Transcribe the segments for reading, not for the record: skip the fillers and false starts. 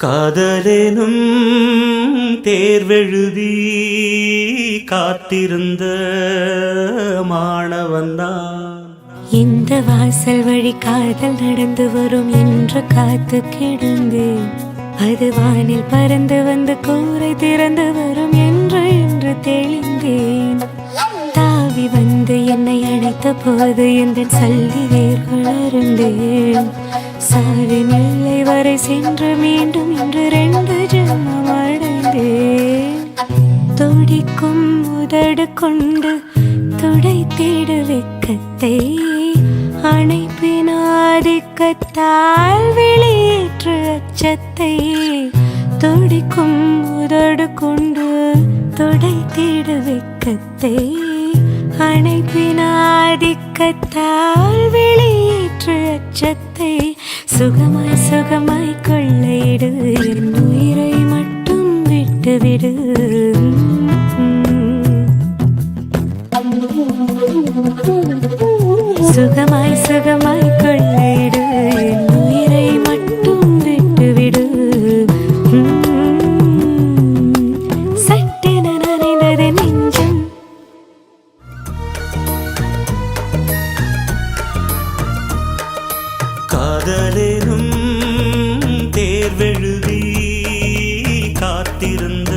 காதலேனும் தேர்வெழுதி காத்திருந்த மாணவன்தான் இந்த வாசல் வழி காதல் நடந்து வரும் என்று காத்து கிடந்தேன். அது வானில் பறந்து வந்து கூரை திறந்து வரும் என்று தெளிந்தேன். தாவி வந்து என்னை அழைத்த போது எந்த சல்லி வேர்கள் அருந்தேன். சாவி நிலை வரை சென்று மீண்டும் இன்று 2 ஜென்மம் அடைந்தேன். துடிக்கும் உதடு கொண்டு துடைத்திடு வெக்கத்தை அணைப்பின் ஆதிக்கத்தால் வெளியேற்று அச்சத்தை. துடிக்கும் உதடு கொண்டு துடைத்திடு வெக்கத்தை அணைப்பின் ஆதிக்கத்தால் வெளியேற்று அச்சத்தை. சுகமாய் சுகமாய் கொள்ளையிடு என் உயிரை மட்டும் விட்டுவிடு. சுகமாய் சுகமாய் கொள்ளையிடு என் உயிரை மட்டும் விட்டுவிடு. சட்டென நனைந்தது நெஞ்சம். காதலேனும் தேர்வெழுதி காத்திருந்த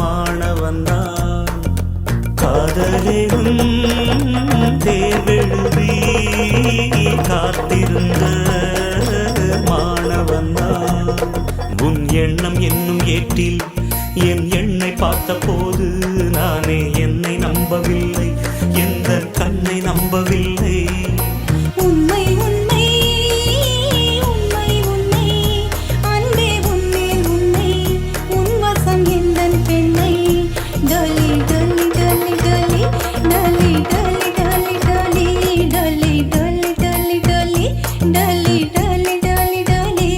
மாணவன்தான் காதலேனும் தேர்வெழுதி காத்திருந்த மாணவன்தான். உன் எண்ணம் என்னும் ஏட்டில் என் எண்ணை பார்த்த போது நானே என்னை நம்பவில்லை, எந்த கண்ணை நம்பவில்லை. உண்மை உண்மை உண்மை உண்மை அன்பே உன்மேல் உண்மை உன் வசம் எந்தன் பெண்ணை. டொலி டொலி டொலி டொலி டொலி டொலி டொலி டொலி டொலி டொலி டொலி டொலி டொலி டொலி டொலி டொலி.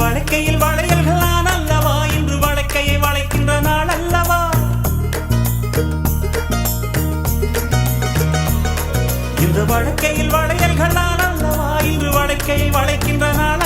வழக்கையில் வளையல்கள் நான் அல்லவா, இன்று வழக்கையை வளைக்கின்ற நாள் அல்லவா. இந்த வழக்கையில் வளையல்கள் நான் அல்லவா, இன்று வழக்கையை வளைக்கின்ற நாள்